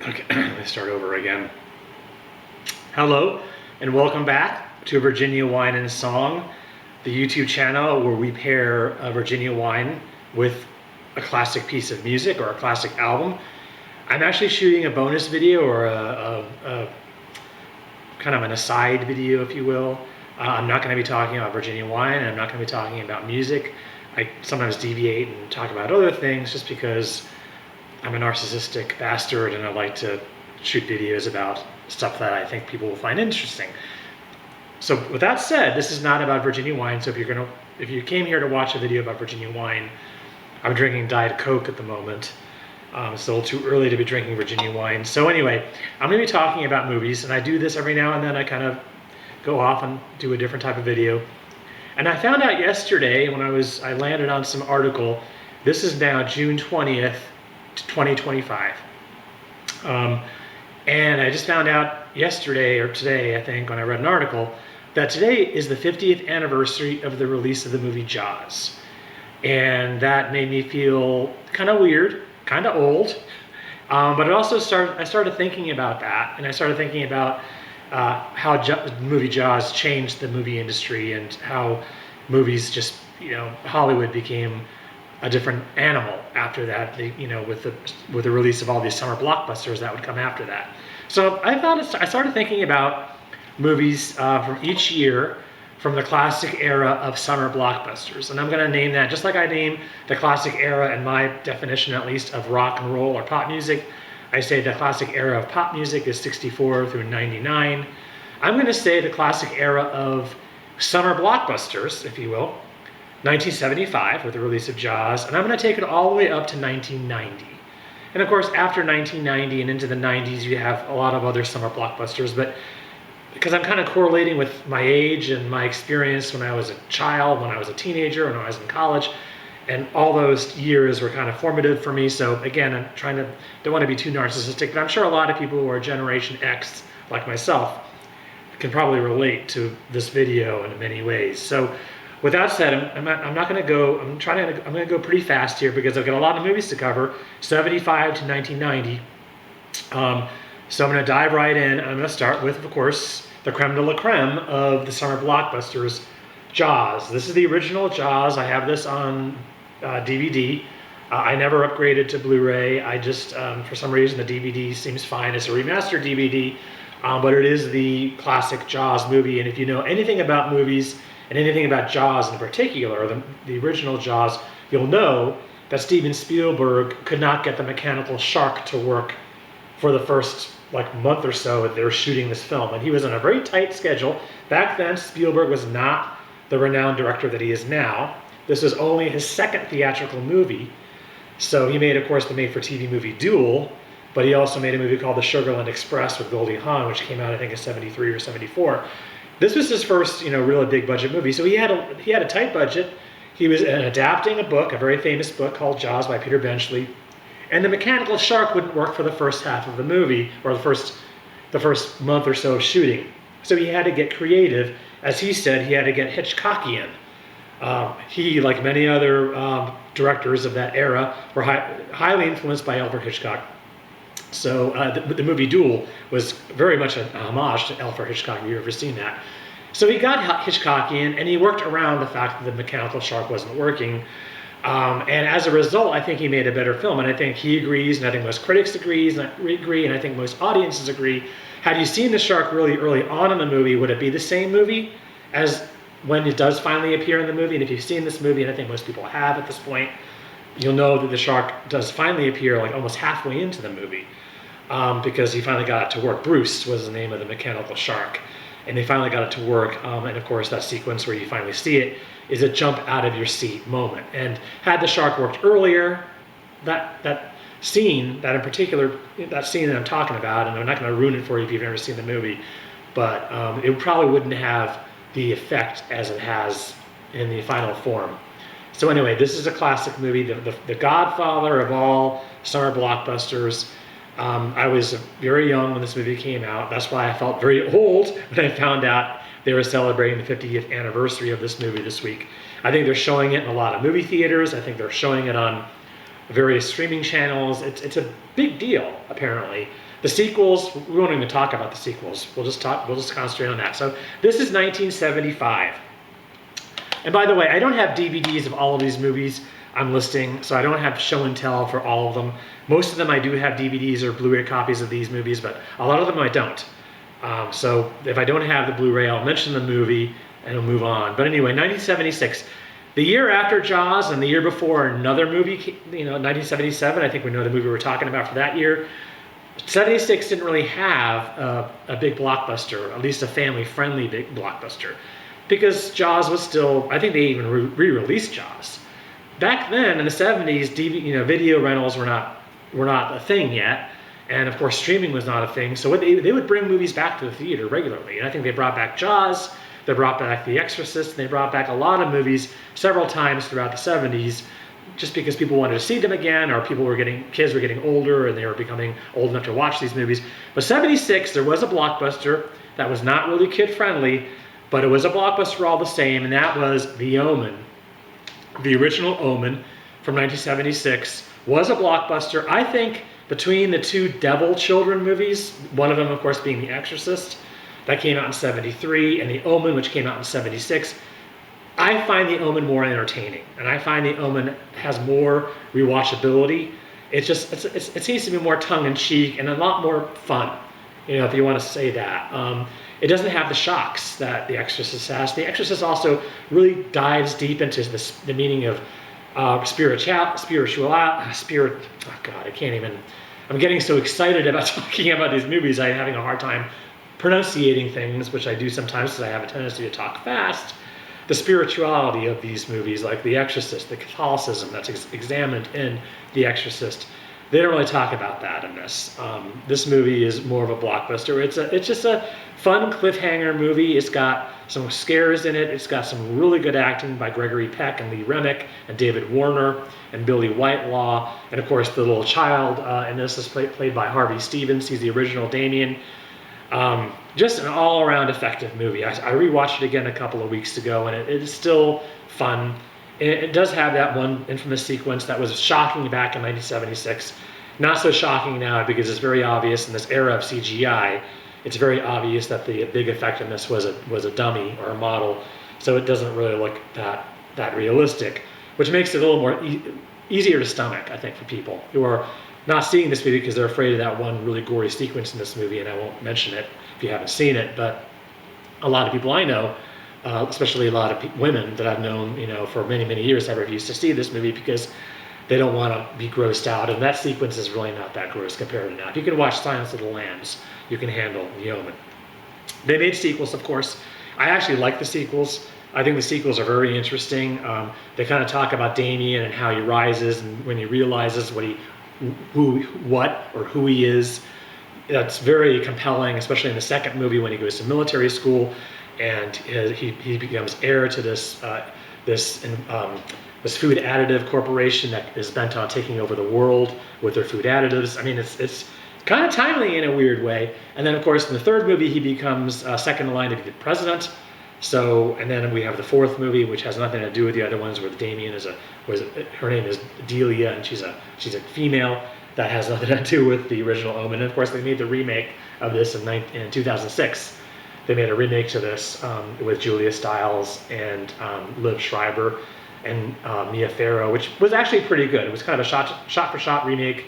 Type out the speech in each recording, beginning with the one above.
Okay, let me start over again. Hello, and welcome back to Virginia Wine and Song, the YouTube channel where we pair Virginia wine with a classic piece of music or a classic album. I'm actually shooting a bonus video or a kind of an aside video, if you will. I'm not going to be talking about Virginia wine, and I'm not going to be talking about music. I sometimes deviate and talk about other things just because I'm a narcissistic bastard and I like to shoot videos about stuff that I think people will find interesting. So with that said, this is not about Virginia wine. So if you came here to watch a video about Virginia wine, I'm drinking Diet Coke at the moment. It's a little too early to be drinking Virginia wine. So anyway, I'm going to be talking about movies, and I do this every now and then. I kind of go off and do a different type of video. And I found out yesterday when I landed on some article. This is now June 20th, 2025. And I just found out yesterday or today, I think, when I read an article, that today is the 50th anniversary of the release of the movie Jaws. And that made me feel kind of weird, kind of old. But it also I started thinking about that, and I started thinking about how the movie Jaws changed the movie industry and how movies just, Hollywood became a different animal after that, with the release of all these summer blockbusters that would come after that. So I started thinking about movies from each year from the classic era of summer blockbusters. And I'm going to name that, just like I name the classic era, in my definition at least, of rock and roll or pop music. I say the classic era of pop music is 64 through 99. I'm going to say the classic era of summer blockbusters, if you will, 1975 with the release of Jaws, and I'm going to take it all the way up to 1990. And of course, after 1990 and into the 90s, you have a lot of other summer blockbusters, but because I'm kind of correlating with my age and my experience when I was a child, when I was a teenager, when I was in college, and all those years were kind of formative for me. So again, don't want to be too narcissistic, but I'm sure a lot of people who are Generation X, like myself, can probably relate to this video in many ways. So with that said, I'm going to go pretty fast here because I've got a lot of movies to cover, 75 to 1990. So I'm going to dive right in. I'm going to start with, of course, the creme de la creme of the summer blockbusters, Jaws. This is the original Jaws. I have this on DVD. I never upgraded to Blu-ray. I just, for some reason, the DVD seems fine. It's a remastered DVD, but it is the classic Jaws movie. And if you know anything about movies, and anything about Jaws in particular, the original Jaws, you'll know that Steven Spielberg could not get the mechanical shark to work for the first month or so that they were shooting this film. And he was on a very tight schedule. Back then, Spielberg was not the renowned director that he is now. This was only his second theatrical movie. So he made, of course, the made-for-TV movie Duel, but he also made a movie called The Sugarland Express with Goldie Hawn, which came out, I think, in 73 or 74. This was his first, really big budget movie. So he had a tight budget. He was adapting a book, a very famous book called Jaws by Peter Benchley, and the mechanical shark wouldn't work for the first half of the movie, or the first month or so of shooting. So he had to get creative. As he said, he had to get Hitchcockian. He, like many other directors of that era, were highly influenced by Alfred Hitchcock. So the movie Duel was very much a homage to Alfred Hitchcock, if you've ever seen that. So he got Hitchcockian, and he worked around the fact that the mechanical shark wasn't working. And as a result, I think he made a better film. And I think he agrees, and I think most critics agree, and I think most audiences agree. Had you seen the shark really early on in the movie, would it be the same movie as when it does finally appear in the movie? And if you've seen this movie, and I think most people have at this point, you'll know that the shark does finally appear almost halfway into the movie, because he finally got it to work. Bruce was the name of the mechanical shark, and they finally got it to work. And of course, that sequence where you finally see it is a jump out of your seat moment. And had the shark worked earlier, that scene, that scene that I'm talking about, and I'm not going to ruin it for you if you've never seen the movie, but it probably wouldn't have the effect as it has in the final form. So anyway, this is a classic movie, the godfather of all summer blockbusters. I was very young when this movie came out. That's why I felt very old when I found out they were celebrating the 50th anniversary of this movie this week. I think they're showing it in a lot of movie theaters. I think they're showing it on various streaming channels. It's a big deal, apparently. The sequels, we won't even talk about the sequels. We'll just concentrate on that. So this is 1975. And by the way, I don't have DVDs of all of these movies I'm listing, so I don't have show and tell for all of them. Most of them I do have DVDs or Blu-ray copies of these movies, but a lot of them I don't. So if I don't have the Blu-ray, I'll mention the movie and we'll move on. But anyway, 1976. The year after Jaws and the year before another movie, 1977, I think we know the movie we're talking about for that year. 76 didn't really have a big blockbuster, at least a family-friendly big blockbuster, because Jaws was still, I think they even re-released Jaws. Back then in the 70s, video rentals were not a thing yet, and of course streaming was not a thing, so they would bring movies back to the theater regularly, and I think they brought back Jaws, they brought back The Exorcist, and they brought back a lot of movies several times throughout the 70s, just because people wanted to see them again, or kids were getting older and they were becoming old enough to watch these movies. But 76, there was a blockbuster that was not really kid-friendly, but it was a blockbuster all the same, and that was The Omen. The original Omen from 1976 was a blockbuster. I think between the two Devil Children movies, one of them, of course, being The Exorcist, that came out in 73, and The Omen, which came out in 76, I find The Omen more entertaining, and I find The Omen has more rewatchability. It seems to be more tongue-in-cheek and a lot more fun, if you want to say that. It doesn't have the shocks that The Exorcist has. The Exorcist also really dives deep into the meaning of spirit. Oh God, I can't even. I'm getting so excited about talking about these movies. I'm having a hard time pronunciating things, which I do sometimes because I have a tendency to talk fast. The spirituality of these movies, like The Exorcist, the Catholicism that's examined in The Exorcist, they don't really talk about that in this. This movie is more of a blockbuster. It's just a fun cliffhanger movie. It's got some scares in it. It's got some really good acting by Gregory Peck and Lee Remick and David Warner and Billy Whitelaw. And of course, the little child in this is played by Harvey Stevens. He's the original Damien. Just an all-around effective movie. I rewatched it again a couple of weeks ago, and it is still fun. It does have that one infamous sequence that was shocking back in 1976. Not so shocking now because it's very obvious in this era of CGI. It's very obvious that the big effectiveness was a dummy or a model, so it doesn't really look that realistic, which makes it a little more easier to stomach, I think, for people who are not seeing this movie because they're afraid of that one really gory sequence in this movie, and I won't mention it if you haven't seen it. But a lot of people I know, especially a lot of women that I've known, for many, many years, have refused to see this movie because they don't want to be grossed out. And that sequence is really not that gross compared to now. If you can watch Silence of the Lambs, you can handle The Omen. They made sequels, of course. I actually like the sequels. I think the sequels are very interesting. They kind of talk about Damien and how he rises and when he realizes who he is. That's very compelling, especially in the second movie when he goes to military school and he becomes heir to this food additive corporation that is bent on taking over the world with their food additives. I mean, it's kind of timely in a weird way. And then, of course, in the third movie, he becomes second in line to be the president. So, and then we have the fourth movie, which has nothing to do with the other ones, where Damien her name is Delia, and she's a female. That has nothing to do with the original Omen. And of course, they made the remake of this in 2006. They made a remake to this with Julia Stiles and Liv Schreiber and Mia Farrow, which was actually pretty good. It was kind of a shot-for-shot remake.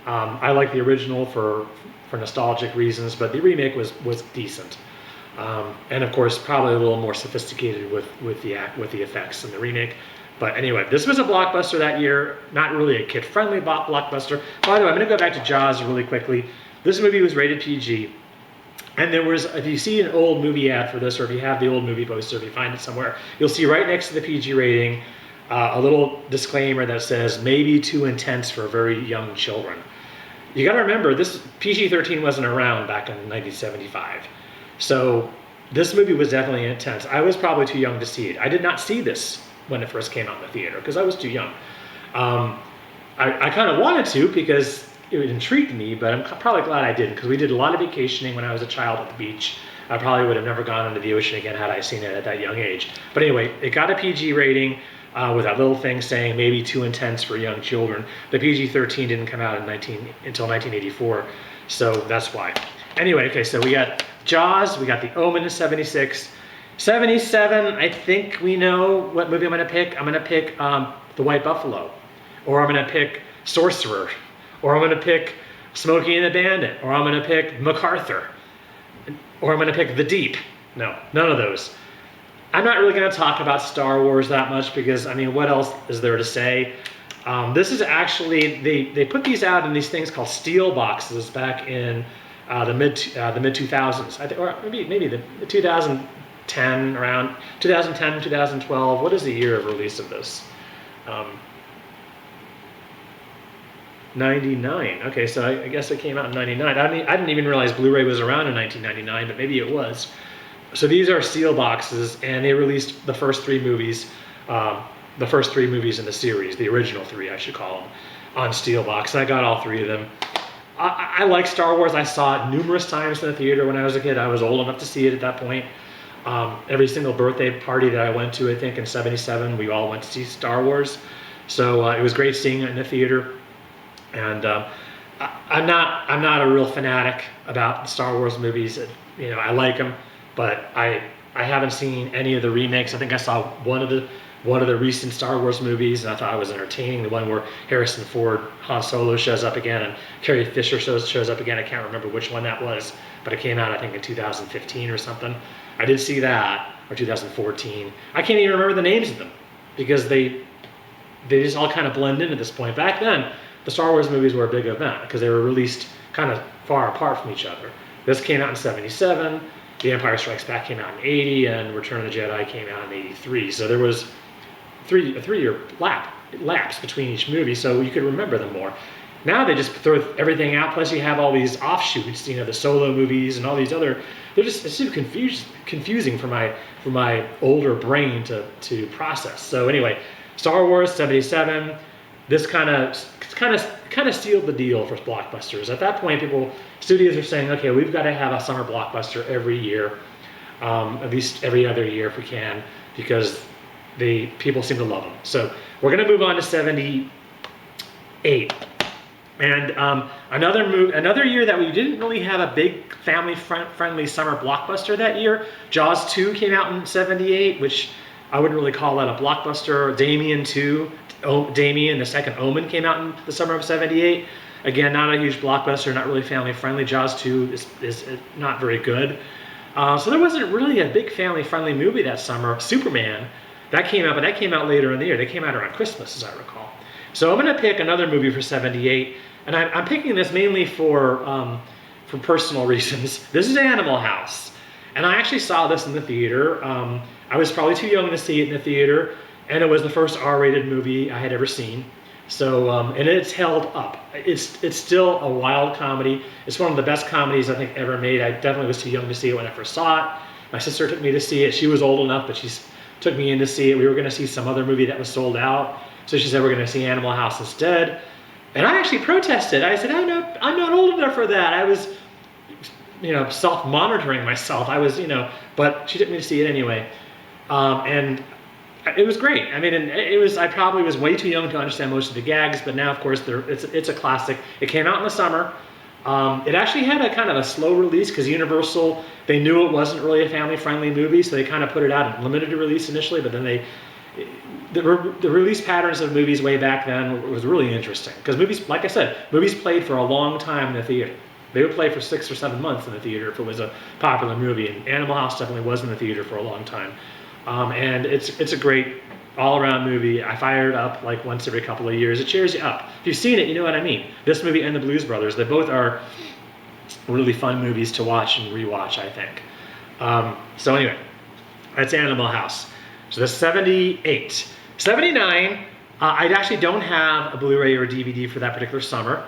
I like the original for nostalgic reasons, but the remake was decent. And of course, probably a little more sophisticated with the effects in the remake. But anyway, this was a blockbuster that year, not really a kid-friendly blockbuster. By the way, I'm going to go back to Jaws really quickly. This movie was rated PG. And there was, if you see an old movie ad for this, or if you have the old movie poster, if you find it somewhere, you'll see right next to the PG rating a little disclaimer that says, maybe too intense for very young children. You got to remember, this PG-13 wasn't around back in 1975. So this movie was definitely intense. I was probably too young to see it. I did not see this when it first came out in the theater because I was too young. I kind of wanted to because it intrigued me, but I'm probably glad I didn't because we did a lot of vacationing when I was a child at the beach. I probably would have never gone into the ocean again had I seen it at that young age. But anyway, it got a PG rating. with that little thing saying maybe too intense for young children. The PG-13 didn't come out until 1984, so that's why. Anyway, okay, so we got Jaws, we got The Omen in 76. 77, I think we know what movie I'm going to pick. I'm going to pick The White Buffalo, or I'm going to pick Sorcerer, or I'm going to pick Smokey and the Bandit, or I'm going to pick MacArthur, or I'm going to pick The Deep. No, none of those. I'm not really going to talk about Star Wars that much because, I mean, what else is there to say? This is actually, they put these out in these things called steel boxes back in the mid 2000s, I think, or maybe the 2010, around 2010, 2012. What is the year of release of this? 99. Okay, so I guess it came out in 99. I didn't even realize Blu-ray was around in 1999, but maybe it was. So these are steel boxes, and they released the first three movies in the series, the original three, I should call them, on steel box. And I got all three of them. I like Star Wars. I saw it numerous times in the theater when I was a kid. I was old enough to see it at that point. Every single birthday party that I went to, I think in 77, we all went to see Star Wars. So it was great seeing it in the theater. And I'm not a real fanatic about Star Wars movies. You know, I like them, but I haven't seen any of the remakes. I think I saw one of the recent Star Wars movies, and I thought it was entertaining. The one where Harrison Ford, Han Solo shows up again, and Carrie Fisher shows up again. I can't remember which one that was, but it came out I think in 2015 or something. I did see that, or 2014. I can't even remember the names of them because they just all kind of blend in at this point. Back then, the Star Wars movies were a big event because they were released kind of far apart from each other. This came out in 77, The Empire Strikes Back came out in 80, and Return of the Jedi came out in 83. So there was a three-year lapse between each movie, so you could remember them more. Now they just throw everything out, plus you have all these offshoots, you know, the solo movies and all these other, it's too confusing for my older brain to process. So anyway, Star Wars 77, this kind of sealed the deal for blockbusters. At that point, studios are saying, okay, we've got to have a summer blockbuster every year, at least every other year if we can, because people seem to love them. So we're going to move on to 78. And another year that we didn't really have a big family-friendly summer blockbuster that year. Jaws 2 came out in 78, which I wouldn't really call that a blockbuster. Damien 2, Damien, the second Omen, came out in the summer of 78. Again, not a huge blockbuster, not really family-friendly. Jaws 2 is not very good. So there wasn't really a big family-friendly movie that summer. Superman, that came out, but that came out later in the year. They came out around Christmas, as I recall. So I'm going to pick another movie for 78, and I'm picking this mainly for personal reasons. This is Animal House, and I actually saw this in the theater. I was probably too young to see it in the theater, and it was the first R-rated movie I had ever seen. So, and it's held up. It's still a wild comedy. It's one of the best comedies I think ever made. I definitely was too young to see it when I first saw it. My sister took me to see it. She was old enough, but she took me in to see it. We were going to see some other movie that was sold out. So she said, we're going to see Animal House instead. And I actually protested. I said, I'm not old enough for that. I was, self-monitoring myself. But she took me to see it anyway. And it was great. I mean, I probably was way too young to understand most of the gags, but now, of course, it's a classic. It came out in the summer. It actually had a kind of a slow release because Universal, they knew it wasn't really a family-friendly movie, so they kind of put it out in limited release initially, but then the release patterns of movies way back then was really interesting because movies, like I said, movies played for a long time in the theater. They would play for 6 or 7 months in the theater if it was a popular movie, and Animal House definitely was in the theater for a long time. And it's a great all-around movie. I fire it up like once every couple of years. It cheers you up. If you've seen it, you know what I mean. This movie and The Blues Brothers, they both are really fun movies to watch and rewatch, I think. So anyway, that's Animal House. So that's 78. 79, I actually don't have a Blu-ray or a DVD for that particular summer.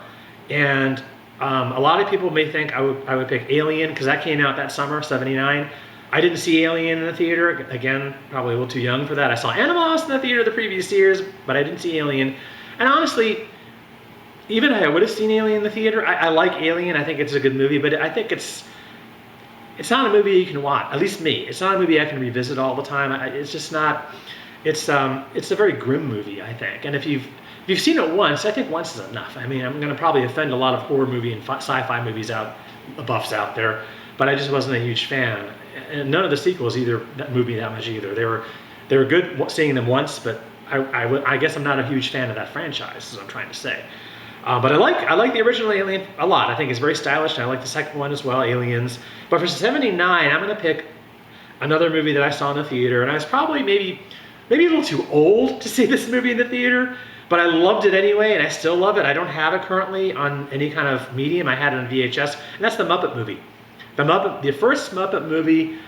And a lot of people may think I would pick Alien because that came out that summer, 79. I didn't see Alien in the theater. Again, probably a little too young for that. I saw Animal House in the theater the previous years, but I didn't see Alien. And honestly, even if I would have seen Alien in the theater, I like Alien. I think it's a good movie, but I think it's not a movie you can watch. At least me. It's not a movie I can revisit all the time. It's just not. it's a very grim movie, I think. And if you've seen it once, I think once is enough. I mean, I'm going to probably offend a lot of horror movie and sci-fi movies buffs out there, but I just wasn't a huge fan. And none of the sequels either that moved me that much either. They were good seeing them once, but I guess I'm not a huge fan of that franchise, is what I'm trying to say. But I like the original Alien a lot. I think it's very stylish, and I like the second one as well, Aliens. But for '79, I'm going to pick another movie that I saw in the theater, and I was probably maybe a little too old to see this movie in the theater, but I loved it anyway, and I still love it. I don't have it currently on any kind of medium. I had it on VHS, and that's the Muppet movie. The first Muppet movie,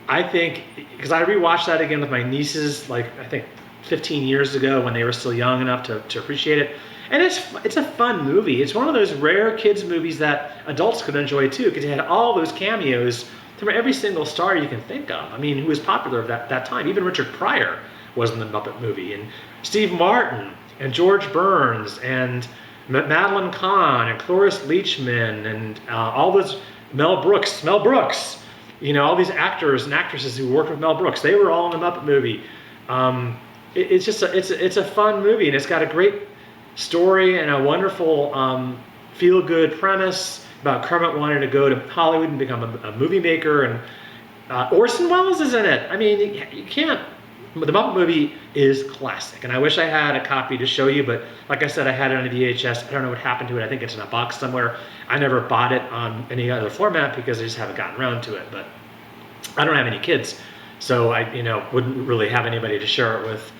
I think, because I rewatched that again with my nieces, like I think 15 years ago when they were still young enough to appreciate it. And it's a fun movie. It's one of those rare kids movies that adults could enjoy too, because it had all those cameos from every single star you can think of. I mean, who was popular at that time. Even Richard Pryor was in the Muppet movie, and Steve Martin, and George Burns, and Madeline Kahn, and Cloris Leachman, and all those Mel Brooks, all these actors and actresses who worked with Mel Brooks. They were all in the Muppet movie. It's a fun movie, and it's got a great story and a wonderful feel-good premise about Kermit wanting to go to Hollywood and become a movie maker, and Orson Welles is in it. I mean, you can't. The Muppet movie is classic, and I wish I had a copy to show you, but like I said, I had it on a VHS. I don't know what happened to it. I think it's in a box somewhere. I never bought it on any other format because I just haven't gotten around to it, but I don't have any kids, so I wouldn't really have anybody to share it with.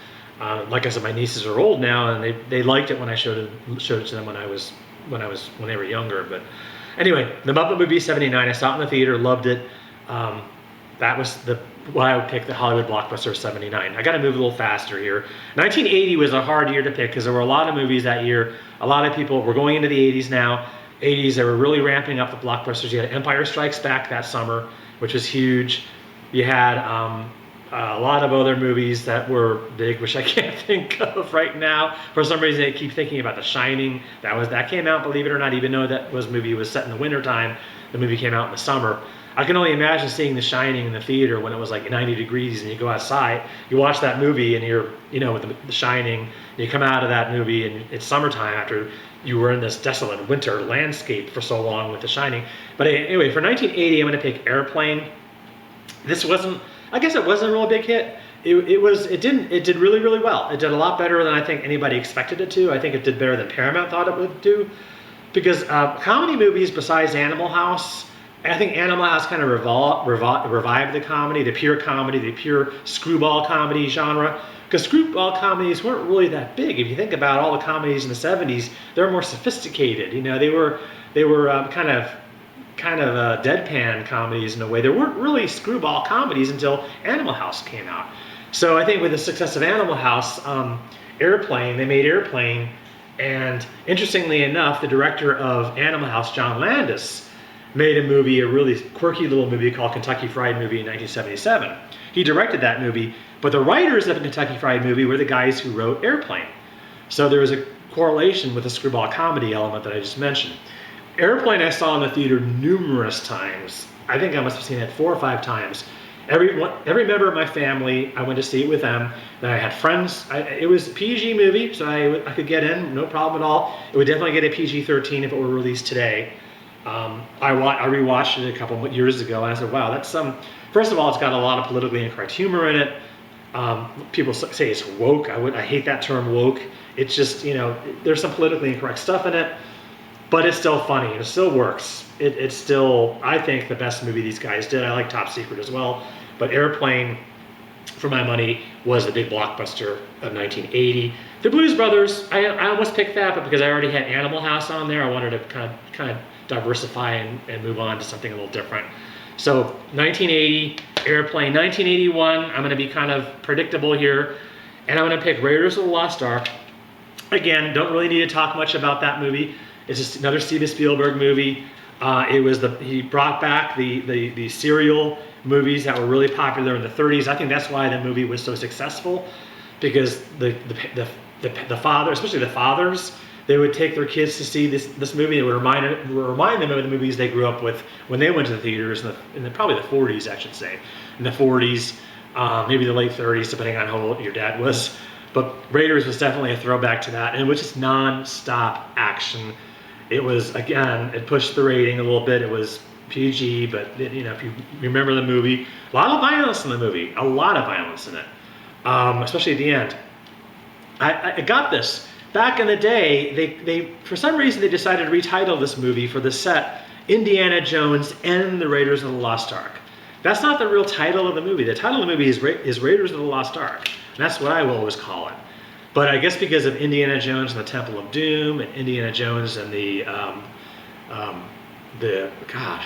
Like I said, my nieces are old now, and they liked it when I showed it to them when they were younger. But anyway, the Muppet movie '79. I saw it in the theater, loved it. That was why I would pick the Hollywood blockbuster '79. I got to move a little faster here. 1980 was a hard year to pick because there were a lot of movies that year. A lot of people were going into the '80s now. '80s, they were really ramping up the blockbusters. You had Empire Strikes Back that summer, which was huge. You had a lot of other movies that were big, which I can't think of right now. For some reason, I keep thinking about The Shining. That came out, believe it or not, even though that movie was set in the wintertime. The movie came out in the summer. I can only imagine seeing The Shining in the theater when it was like 90 degrees and you go outside, you watch that movie and you're, with The Shining, you come out of that movie and it's summertime after you were in this desolate winter landscape for so long with The Shining. But anyway, for 1980, I'm going to pick Airplane. I guess it wasn't a real big hit. It did really, really well. It did a lot better than I think anybody expected it to. I think it did better than Paramount thought it would do. Because comedy movies besides Animal House, I think Animal House kind of revived the comedy, the pure screwball comedy genre. Because screwball comedies weren't really that big. If you think about all the comedies in the '70s, they're more sophisticated. They were kind of deadpan comedies in a way. There weren't really screwball comedies until Animal House came out. So I think with the success of Animal House, they made Airplane, and interestingly enough, the director of Animal House, John Landis, made a really quirky little movie called Kentucky Fried Movie in 1977. He directed that movie, but the writers of the Kentucky Fried Movie were the guys who wrote Airplane. So there was a correlation with the screwball comedy element that I just mentioned. Airplane I saw in the theater numerous times. I think I must have seen it 4 or 5 times. Every member of my family, I went to see it with them. Then I had friends. It was a PG movie, so I could get in, no problem at all. It would definitely get a PG-13 if it were released today. I rewatched it a couple years ago, and I said, wow, that's first of all, it's got a lot of politically incorrect humor in it. People say it's woke. I hate that term woke. It's just, there's some politically incorrect stuff in it. But it's still funny. It still works. It's still, I think, the best movie these guys did. I like Top Secret as well. But Airplane, for my money, was the big blockbuster of 1980. The Blues Brothers, I almost picked that, but because I already had Animal House on there, I wanted to kind of diversify and move on to something a little different. So 1980, Airplane. 1981, I'm going to be kind of predictable here. And I'm going to pick Raiders of the Lost Ark. Again, don't really need to talk much about that movie. It's just another Steven Spielberg movie. He brought back the serial movies that were really popular in the 30s. I think that's why the movie was so successful, because the father, especially the fathers, they would take their kids to see this movie. It would remind them of the movies they grew up with when they went to the theaters in probably the 40s, I should say. In the 40s, maybe the late 30s, depending on how old your dad was. But Raiders was definitely a throwback to that, and it was just non-stop action. It was, again, it pushed the rating a little bit. It was PG, but if you remember the movie, a lot of violence in the movie, a lot of violence in it, especially at the end. I got this. Back in the day, they for some reason they decided to retitle this movie for the set Indiana Jones and the Raiders of the Lost Ark. That's not the real title of the movie. The title of the movie is Raiders of the Lost Ark. And that's what I will always call it. But I guess because of Indiana Jones and the Temple of Doom, and Indiana Jones and God,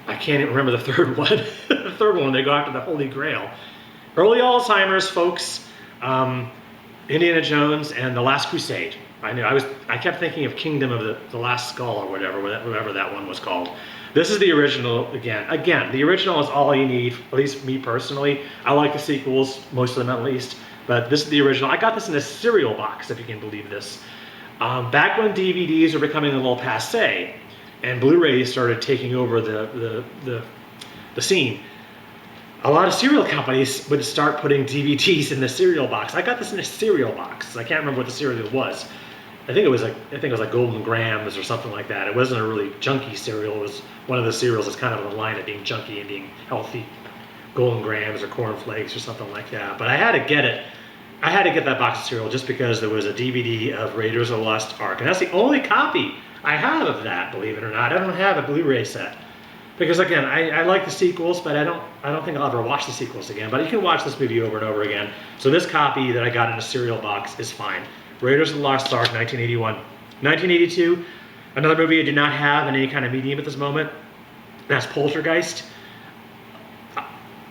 I can't even remember the third one. The third one, they go after the Holy Grail. Early Alzheimer's, folks. Indiana Jones and the Last Crusade. I kept thinking of Kingdom of the Last Skull or whatever that one was called. This is the original again. Again, the original is all you need, at least me personally. I like the sequels, most of them at least, but this is the original. I got this in a cereal box, if you can believe this. Back when DVDs were becoming a little passe and Blu-rays started taking over the scene, a lot of cereal companies would start putting DVDs in the cereal box. I got this in a cereal box. I can't remember what the cereal was. I think it was like Golden Grams or something like that. It wasn't a really junky cereal. It was one of the cereals that's kind of on the line of being junky and being healthy. Golden Grams or Corn Flakes or something like that. But I had to get it. I had to get that box of cereal just because there was a DVD of Raiders of the Lost Ark. And that's the only copy I have of that, believe it or not. I don't have a Blu-ray set. Because again, I like the sequels, but I don't think I'll ever watch the sequels again. But you can watch this movie over and over again. So this copy that I got in a cereal box is fine. Raiders of the Lost Ark, 1981. 1982, another movie I do not have in any kind of medium at this moment. That's Poltergeist.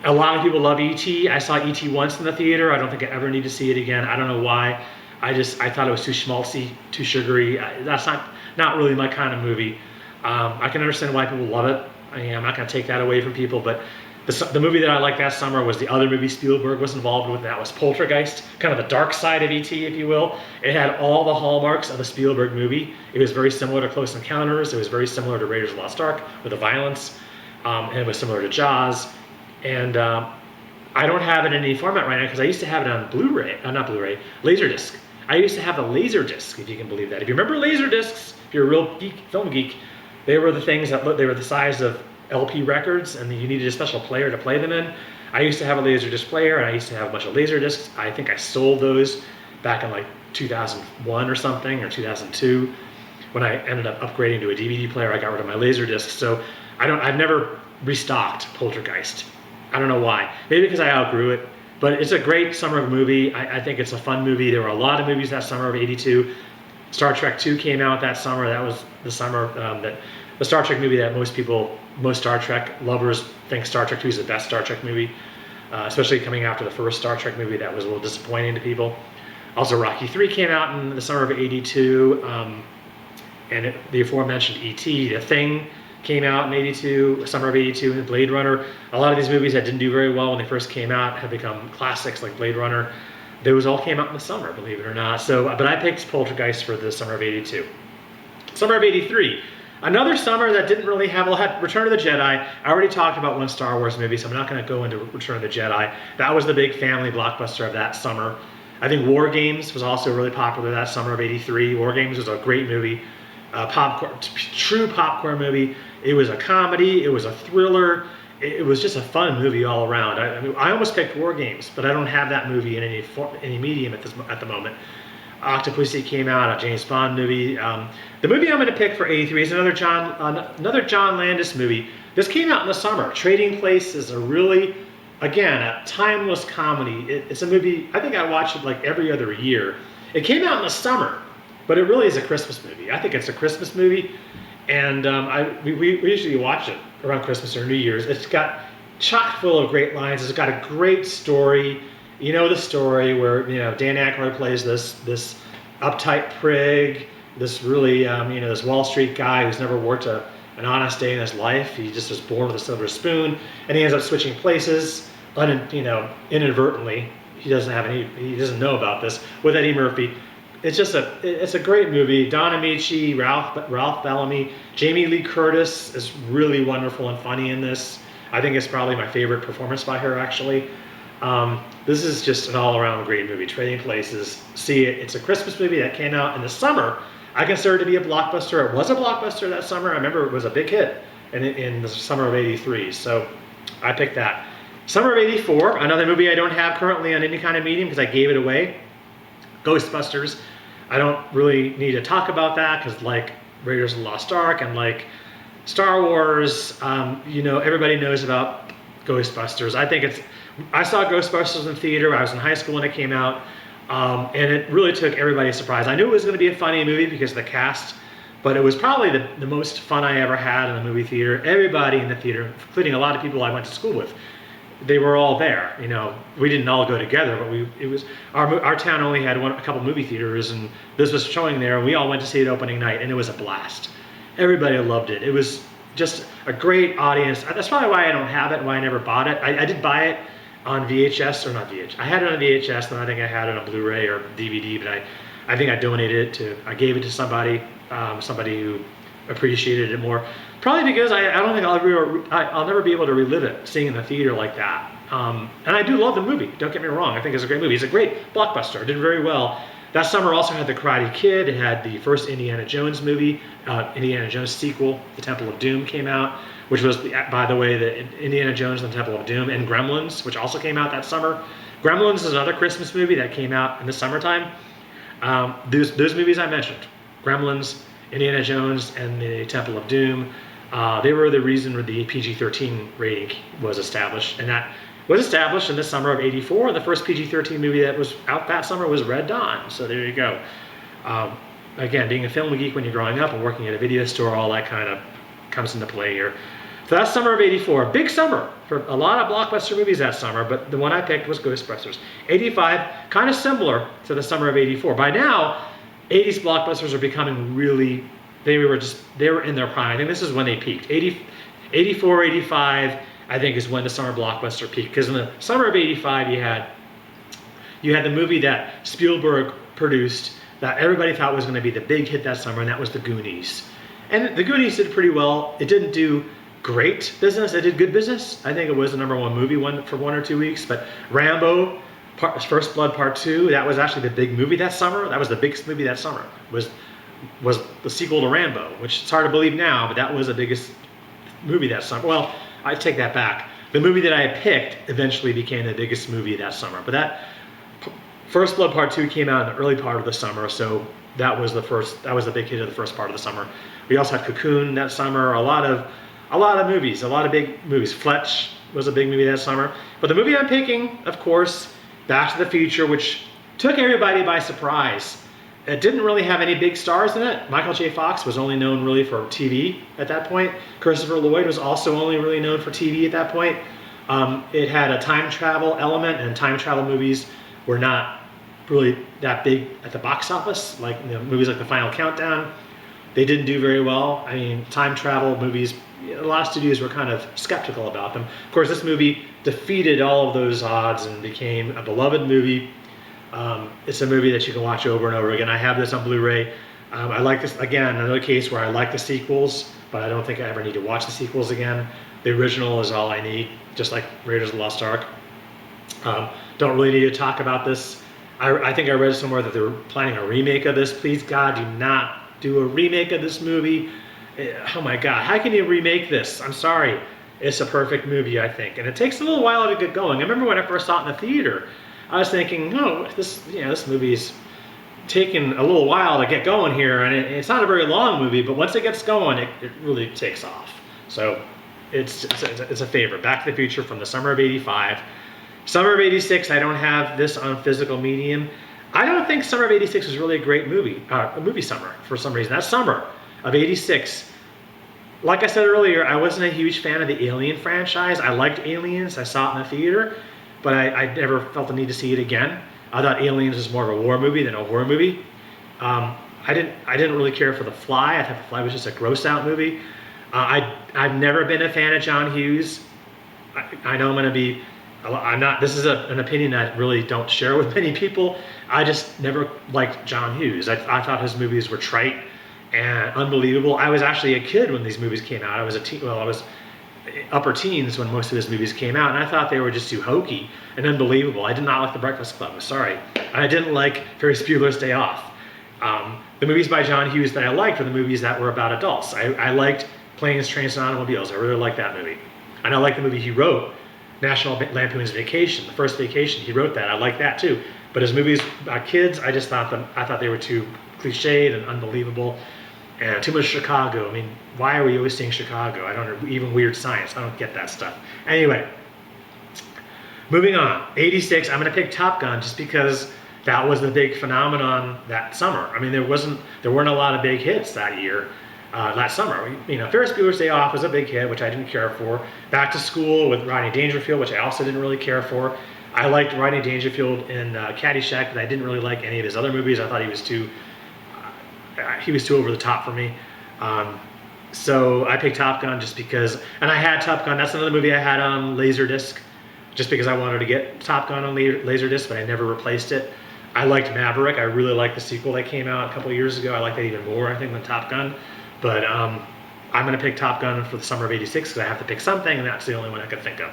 A lot of people love E.T. I saw E.T. once in the theater. I don't think I ever need to see it again. I don't know why. I thought it was too schmaltzy, too sugary. That's not really my kind of movie. I can understand why people love it. I'm not going to take that away from people, but the movie that I liked that summer was the other movie Spielberg was involved with. That was Poltergeist, kind of the dark side of E.T., if you will. It had all the hallmarks of the Spielberg movie. It was very similar to Close Encounters. It was very similar to Raiders of the Lost Ark with the violence, and it was similar to Jaws. And I don't have it in any format right now because I used to have it on Blu-ray, not Blu-ray, Laserdisc. I used to have a Laserdisc, if you can believe that. If you remember Laserdiscs, if you're a real film geek, they were the things that they were the size of LP records, and you needed a special player to play them in. I used to have a Laserdisc player, and I used to have a bunch of Laserdiscs. I think I sold those back in like 2001 or something, or 2002. When I ended up upgrading to a DVD player, I got rid of my Laserdiscs. So I've never restocked Poltergeist. I don't know why. Maybe because I outgrew it. But it's a great summer movie. I think it's a fun movie. There were a lot of movies that summer of '82. Star Trek 2 came out that summer. That was the summer that the Star Trek movie that most Star Trek lovers think Star Trek 2 is the best Star Trek movie, especially coming after the first Star Trek movie that was a little disappointing to people. Also, Rocky 3 came out in the summer of '82, and the aforementioned E.T., The Thing, came out in '82, summer of '82, and Blade Runner. A lot of these movies that didn't do very well when they first came out have become classics, like Blade Runner. Those all came out in the summer, believe it or not. But I picked Poltergeist for the summer of '82. Summer of '83. Another summer that didn't really have, had Return of the Jedi. I already talked about one Star Wars movie, so I'm not going to go into Return of the Jedi. That was the big family blockbuster of that summer. I think War Games was also really popular that summer of '83. War Games was a great movie, true popcorn movie. It was a comedy, it was a thriller, it was just a fun movie all around. I almost picked War Games, but I don't have that movie in any medium at the moment. Octopussy came out, a James Bond movie. The movie I'm going to pick for '83 is another John Landis movie. This came out in the summer. Trading Places, a really, again, a timeless comedy. It's a movie, I think I watch it like every other year. It came out in the summer, but it really is a Christmas movie. I think it's a Christmas movie, and we usually watch it around Christmas or New Year's. It's got chock full of great lines. It's got a great story. You know the story where Dan Aykroyd plays this uptight prig, this really this Wall Street guy who's never worked an honest day in his life. He just was born with a silver spoon, and he ends up switching places inadvertently. He doesn't know about this with Eddie Murphy. It's a great movie. Don Amici, Ralph Bellamy, Jamie Lee Curtis is really wonderful and funny in this. I think it's probably my favorite performance by her, actually. This is just an all-around great movie. Trading Places, see it. It's a Christmas movie that came out in the summer. I consider it to be a blockbuster. It was a blockbuster that summer. I remember it was a big hit in the summer of '83. So I picked that. Summer of '84, another movie I don't have currently on any kind of medium because I gave it away. Ghostbusters. I don't really need to talk about that because like Raiders of the Lost Ark and like Star Wars, everybody knows about Ghostbusters. I saw Ghostbusters in theater. I was in high school when it came out, and it really took everybody by surprise. I knew it was going to be a funny movie because of the cast, but it was probably the most fun I ever had in a movie theater. Everybody in the theater, including a lot of people I went to school with, they were all there. We didn't all go together, but it was our town only had a couple movie theaters, and this was showing there, and we all went to see it opening night, and it was a blast. Everybody loved it. It was just a great audience. That's probably why I don't have it, why I never bought it. I did buy it on VHS, or not VHS. I had it on VHS, and I think I had it on Blu-ray or DVD, but I think I donated it I gave it to somebody who appreciated it more. Probably because I don't think I'll never be able to relive it, seeing it in the theater like that. And I do love the movie, don't get me wrong. I think it's a great movie. It's a great blockbuster. It did very well. That summer also had The Karate Kid. It had the first Indiana Jones movie, Indiana Jones sequel, The Temple of Doom came out, which was, by the way, the Indiana Jones and the Temple of Doom, and Gremlins, which also came out that summer. Gremlins is another Christmas movie that came out in the summertime. Those movies I mentioned, Gremlins, Indiana Jones, and the Temple of Doom, they were the reason the PG-13 rating was established, and that was established in the summer of '84. The first PG-13 movie that was out that summer was Red Dawn. So there you go. Again, being a film geek when you're growing up and working at a video store, all that kind of comes into play here. So that's summer of '84. Big summer for a lot of blockbuster movies that summer, but the one I picked was Ghostbusters. '85, kind of similar to the summer of '84. By now, '80s blockbusters are becoming really, they were in their prime. I think this is when they peaked. '84, '85, I think is when the summer blockbuster peaked. Because in the summer of '85, you had the movie that Spielberg produced that everybody thought was going to be the big hit that summer, and that was The Goonies. And The Goonies did pretty well. It didn't do great business. It did good business. I think it was the #1 movie for 1 or 2 weeks. But Rambo, First Blood Part 2, that was actually the big movie that summer. That was the biggest movie that summer. Was the sequel to Rambo, which it's hard to believe now, but that was the biggest movie that summer. Well, I take that back. The movie that I picked eventually became the biggest movie that summer. But that First Blood Part 2 came out in the early part of the summer, so that was the big hit of the first part of the summer. We also had Cocoon that summer, a lot of movies, a lot of big movies. Fletch was a big movie that summer. But the movie I'm picking, of course, Back to the Future, which took everybody by surprise. It didn't really have any big stars in it. Michael J. Fox was only known really for TV at that point. Christopher Lloyd was also only really known for TV at that point. It had a time travel element, and time travel movies were not really that big at the box office. Like movies like The Final Countdown, they didn't do very well. I mean, time travel movies, a lot of studios were kind of skeptical about them. Of course, this movie defeated all of those odds and became a beloved movie. It's a movie that you can watch over and over again. I have this on Blu-ray. I like this, again, another case where I like the sequels, but I don't think I ever need to watch the sequels again. The original is all I need, just like Raiders of the Lost Ark. Don't really need to talk about this. I think I read somewhere that they were planning a remake of this. Please, God, do not do a remake of this movie. Oh my God, how can you remake this? I'm sorry. It's a perfect movie, I think. And it takes a little while to get going. I remember when I first saw it in the theater, I was thinking, oh, this movie's taking a little while to get going here, and it's not a very long movie, but once it gets going, it really takes off. So it's a favorite. Back to the Future from the summer of '85. Summer of '86, I don't have this on physical medium. I don't think summer of '86 was really a great movie, a movie summer for some reason. That summer of '86, like I said earlier, I wasn't a huge fan of the Alien franchise. I liked Aliens. I saw it in the theater, but I never felt the need to see it again. I thought Aliens was more of a war movie than a horror movie. I didn't really care for The Fly. I thought The Fly was just a gross out movie. I've never been a fan of John Hughes. I know I'm not, this is an opinion I really don't share with many people. I just never liked John Hughes. I thought his movies were trite and unbelievable. I was actually a kid when these movies came out. I was upper teens when most of his movies came out, and I thought they were just too hokey and unbelievable. I did not like The Breakfast Club. I'm sorry. I didn't like Ferris Bueller's Day Off. The movies by John Hughes that I liked were the movies that were about adults. I liked Planes, Trains, and Automobiles. I really liked that movie. And I liked the movie he wrote, National Lampoon's Vacation, the first Vacation. He wrote that. I liked that too. But his movies about kids, I thought they were too cliched and unbelievable. And too much Chicago. I mean, why are we always saying Chicago? I don't know. Even Weird Science. I don't get that stuff. Anyway, moving on. 86, I'm going to pick Top Gun just because that was the big phenomenon that summer. I mean, there weren't a lot of big hits that year, that summer. You know, Ferris Bueller's Day Off was a big hit, which I didn't care for. Back to School with Rodney Dangerfield, which I also didn't really care for. I liked Rodney Dangerfield in Caddyshack, but I didn't really like any of his other movies. I thought he was too over the top for me. So I picked Top Gun just because, and I had Top Gun. That's another movie I had on Laserdisc, just because I wanted to get Top Gun on Laserdisc, but I never replaced it. I liked Maverick. I really liked the sequel that came out a couple of years ago. I liked that even more, I think, than Top Gun. But I'm going to pick Top Gun for the summer of 86 because I have to pick something, and that's the only one I could think of.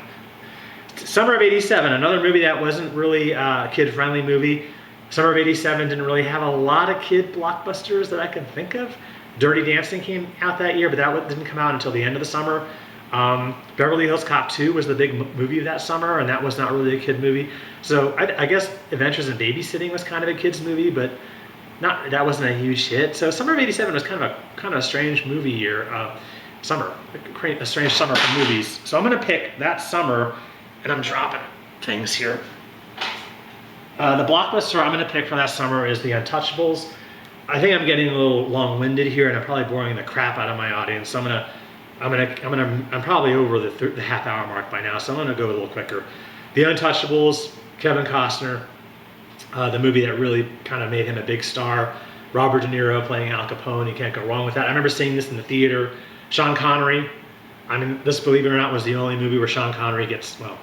Summer of 87, another movie that wasn't really a kid-friendly movie. Summer of 87 didn't really have a lot of kid blockbusters that I can think of. Dirty Dancing came out that year, but that didn't come out until the end of the summer. Beverly Hills Cop 2 was the big movie of that summer, and that was not really a kid movie. So I guess Adventures in Babysitting was kind of a kid's movie, but that wasn't a huge hit. So Summer of 87 was kind of a strange movie year, a strange summer for movies. So I'm going to pick that summer, and I'm dropping things here. The blockbuster I'm going to pick for that summer is The Untouchables. I think I'm getting a little long-winded here, and I'm probably boring the crap out of my audience. So I'm probably over the half-hour mark by now, so I'm gonna go a little quicker. The Untouchables, Kevin Costner, the movie that really kind of made him a big star. Robert De Niro playing Al Capone, you can't go wrong with that. I remember seeing this in the theater. Sean Connery, I mean, this, believe it or not, was the only movie where Sean Connery gets, well,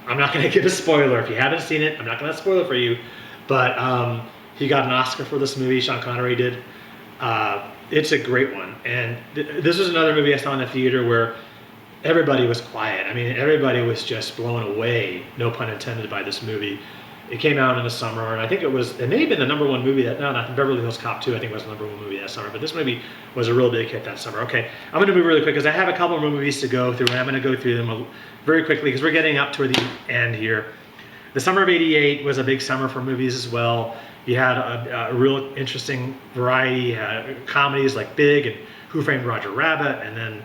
I'm not gonna give a spoiler. If you haven't seen it, I'm not gonna spoil it for you, but he got an Oscar for this movie, Sean Connery did. It's a great one, and this was another movie I saw in the theater where everybody was quiet. I mean, everybody was just blown away, no pun intended, by this movie. It came out in the summer, and I think it may have been the #1 movie not Beverly Hills Cop 2, I think was the #1 movie that summer, but this movie was a real big hit that summer. Okay, I'm gonna move really quick because I have a couple more movies to go through, and I'm gonna go through them very quickly because we're getting up toward the end here. The summer of 88 was a big summer for movies as well. You had a real interesting variety. You had comedies like Big and Who Framed Roger Rabbit, and then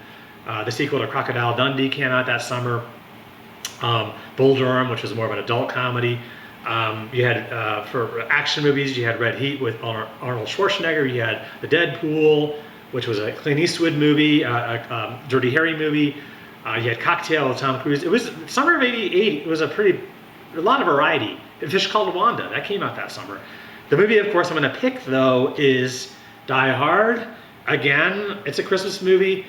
the sequel to Crocodile Dundee came out that summer. Bull Durham, which was more of an adult comedy. You had, for action movies, you had Red Heat with Arnold Schwarzenegger. You had The Deadpool, which was a Clint Eastwood movie, a Dirty Harry movie. You had Cocktail with Tom Cruise. It was summer of 88. It was a lot of variety. A Fish Called Wanda, that came out that summer. The movie, of course, I'm going to pick, though, is Die Hard. Again, it's a Christmas movie.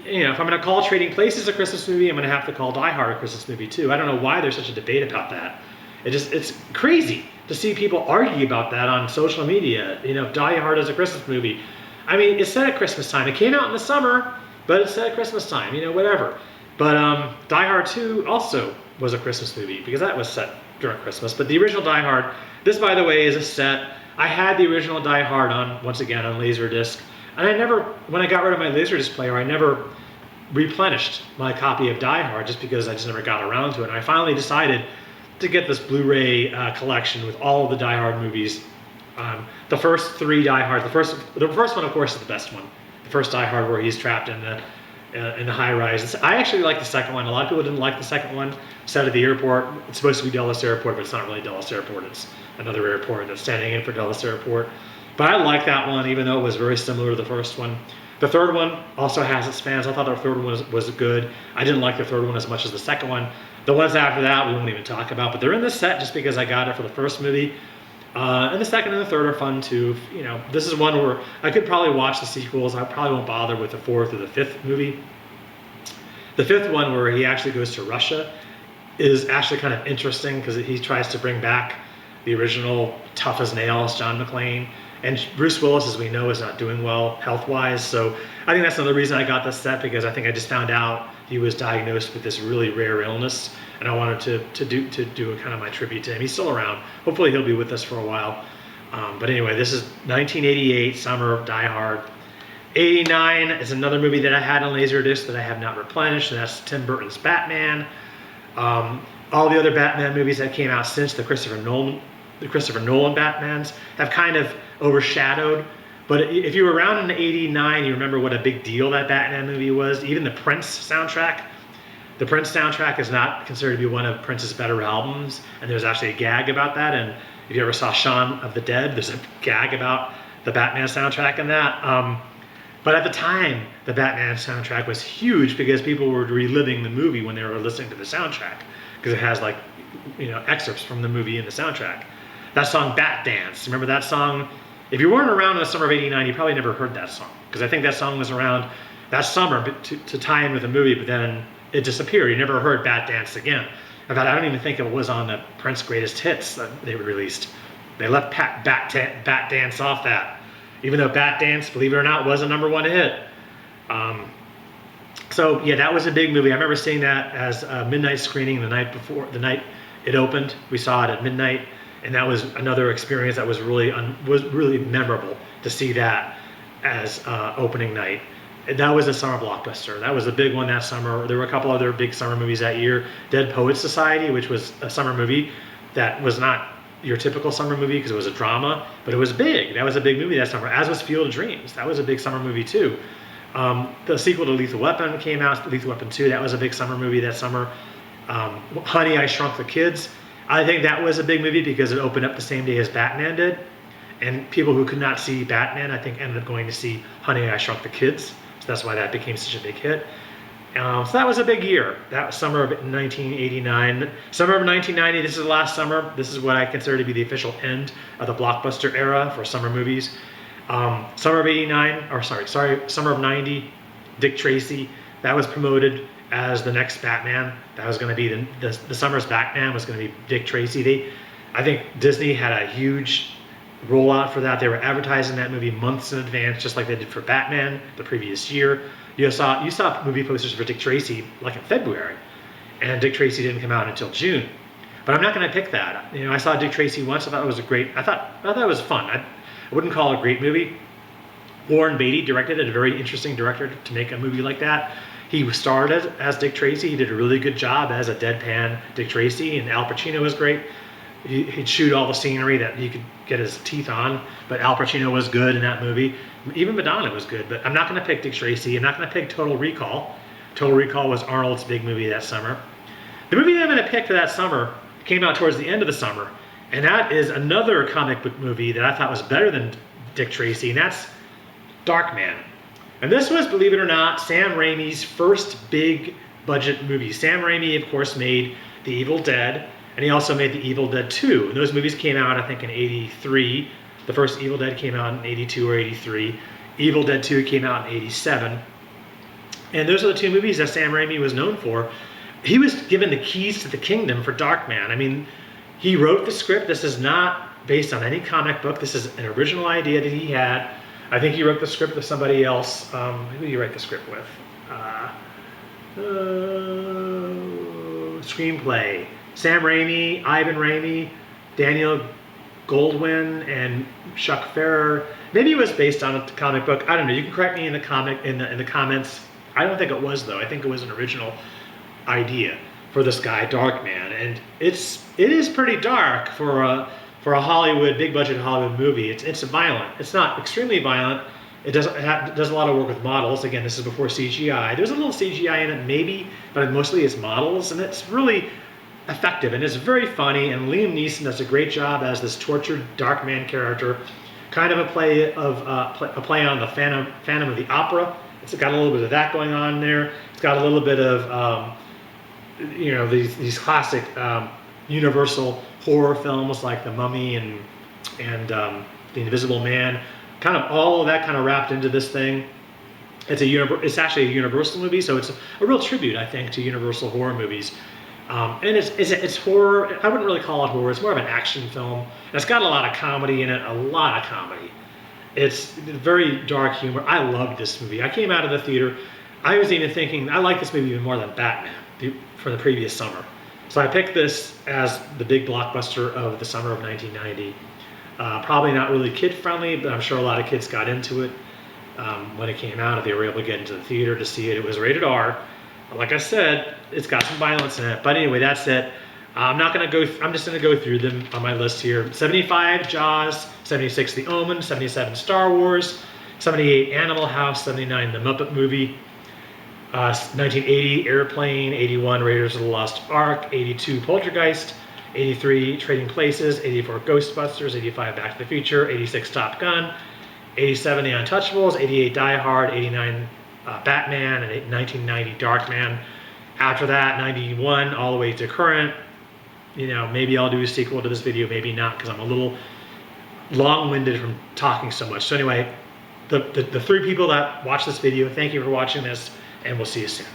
You know, if I'm going to call Trading Places a Christmas movie, I'm going to have to call Die Hard a Christmas movie, too. I don't know why there's such a debate about that. It's crazy to see people argue about that on social media. You know, Die Hard is a Christmas movie. I mean, it's set at Christmas time. It came out in the summer, but it's set at Christmas time, you know, whatever. But Die Hard 2 also was a Christmas movie because that was set during Christmas. But the original Die Hard, this, by the way, is a set. I had the original Die Hard once again on Laserdisc, and when I got rid of my Laserdisc player, I never replenished my copy of Die Hard just because I just never got around to it. And I finally decided to get this Blu-ray collection with all of the Die Hard movies. The first 3 Die Hard, the first one, of course, is the best one. The first Die Hard where he's trapped in the high rise. I actually like the second one. A lot of people didn't like the second one. Set at the airport. It's supposed to be Dulles Airport, but it's not really Dulles Airport. It's another airport that's standing in for Dulles Airport. But I like that one, even though it was very similar to the first one. The third one also has its fans. I thought the third one was good. I didn't like the third one as much as the second one. The ones after that we won't even talk about, but they're in this set just because I got it for the first movie. And the second and the third are fun too. You know, this is one where I could probably watch the sequels. I probably won't bother with the fourth or the fifth movie. The fifth one, where he actually goes to Russia, is actually kind of interesting because he tries to bring back the original tough as nails John McClane. And Bruce Willis, as we know, is not doing well health-wise. So I think that's another reason I got this set, because I think I just found out he was diagnosed with this really rare illness, and I wanted to do a kind of my tribute to him. He's still around. Hopefully he'll be with us for a while. But anyway, this is 1988, summer of Die Hard. 89 is another movie that I had on Laserdisc that I have not replenished, and that's Tim Burton's Batman. All the other Batman movies that came out since the Christopher Nolan Batmans have kind of overshadowed. But if you were around in '89, you remember what a big deal that Batman movie was. Even the Prince soundtrack. The Prince soundtrack is not considered to be one of Prince's better albums, and there's actually a gag about that. And if you ever saw Shaun of the Dead, there's a gag about the Batman soundtrack in that. But at the time, the Batman soundtrack was huge because people were reliving the movie when they were listening to the soundtrack, because it has, like, you know, excerpts from the movie in the soundtrack. That song, Bat Dance, remember that song? If you weren't around in the summer of '89, you probably never heard that song, because I think that song was around that summer to tie in with the movie, but then it disappeared. You never heard Bat Dance again. In fact, I don't even think it was on the Prince Greatest Hits that they released. They left Bat Dance off that, even though Bat Dance, believe it or not, was a #1 hit. So yeah, that was a big movie. I remember seeing that as a midnight screening the night it opened. We saw it at midnight, and that was another experience that was really memorable to see that as opening night. And that was a summer blockbuster. That was a big one that summer. There were a couple other big summer movies that year. Dead Poets Society, which was a summer movie that was not your typical summer movie because it was a drama, but it was big. That was a big movie that summer, as was Field of Dreams. That was a big summer movie too. The sequel to Lethal Weapon came out, Lethal Weapon 2. That was a big summer movie that summer. Honey, I Shrunk the Kids. I think that was a big movie because it opened up the same day as Batman did. And people who could not see Batman, I think, ended up going to see Honey, I Shrunk the Kids. So that's why that became such a big hit. So that was a big year. That was summer of 1989. Summer of 1990, this is the last summer. This is what I consider to be the official end of the blockbuster era for summer movies. Summer of 89, or summer of 90, Dick Tracy, that was promoted as the next Batman. That was going to be the summer's Batman was going to be Dick Tracy. I think Disney had a huge rollout for that. They were advertising that movie months in advance, just like they did for Batman the previous year. You saw movie posters for Dick Tracy like in February, and Dick Tracy didn't come out until June. But I'm not going to pick that. You know, I saw Dick Tracy once. I thought it was I thought it was fun. I wouldn't call it a great movie. Warren Beatty directed it, a very interesting director to make a movie like that. He starred as Dick Tracy. He did a really good job as a deadpan Dick Tracy, and Al Pacino was great. He'd shoot all the scenery that he could get his teeth on, but Al Pacino was good in that movie. Even Madonna was good, but I'm not going to pick Dick Tracy. I'm not going to pick Total Recall. Total Recall was Arnold's big movie that summer. The movie that I'm going to pick for that summer came out towards the end of the summer, and that is another comic book movie that I thought was better than Dick Tracy, and that's Darkman. And this was, believe it or not, Sam Raimi's first big budget movie. Sam Raimi, of course, made The Evil Dead, and he also made The Evil Dead 2. And those movies came out, I think, in '83. The first Evil Dead came out in '82 or '83. Evil Dead 2 came out in '87. And those are the two movies that Sam Raimi was known for. He was given the keys to the kingdom for Darkman. I mean, he wrote the script. This is not based on any comic book. This is an original idea that he had. I think he wrote the script with somebody else. Who did he write the script with? Screenplay. Sam Raimi, Ivan Raimi, Daniel Goldwyn, and Chuck Ferrer. Maybe it was based on a comic book. I don't know. You can correct me in the comments. I don't think it was, though. I think it was an original idea for this guy, Darkman, and it is pretty dark for a Hollywood, big budget Hollywood movie. It's violent. It's not extremely violent. It does a lot of work with models. Again, this is before CGI. There's a little CGI in it, maybe, but mostly it's models, and it's really effective, and it's very funny, and Liam Neeson does a great job as this tortured Darkman character, kind of a play on the Phantom of the Opera. It's got a little bit of that going on there. It's got a little bit of these classic Universal horror films like The Mummy and The Invisible Man, kind of all of that kind of wrapped into this thing. It's actually a Universal movie, so it's a real tribute, I think, to Universal horror movies. And it's horror. I wouldn't really call it horror. It's more of an action film. And it's got a lot of comedy in it, a lot of comedy. It's very dark humor. I loved this movie. I came out of the theater, I was even thinking, I like this movie even more than Batman for the previous summer. So I picked this as the big blockbuster of the summer of 1990. Probably not really kid friendly, but I'm sure a lot of kids got into it when it came out. If they were able to get into the theater to see it, it was rated R. Like I said, it's got some violence in it. But anyway, that's it. I'm just gonna go through them on my list here. 75, Jaws. 76, The Omen. 77, Star Wars. 78, Animal House. 79, The Muppet Movie. 1980, Airplane. 81, Raiders of the Lost Ark. 82, Poltergeist. 83, Trading Places. 84, Ghostbusters. 85, Back to the Future. 86, Top Gun. 87, The Untouchables. 88, Die Hard. 89, Batman. And 1990, Darkman. After that, 91 all the way to current. You know, maybe I'll do a sequel to this video, maybe not, because I'm a little long-winded from talking so much. So anyway, the three people that watch this video, thank you for watching this, and we'll see you soon.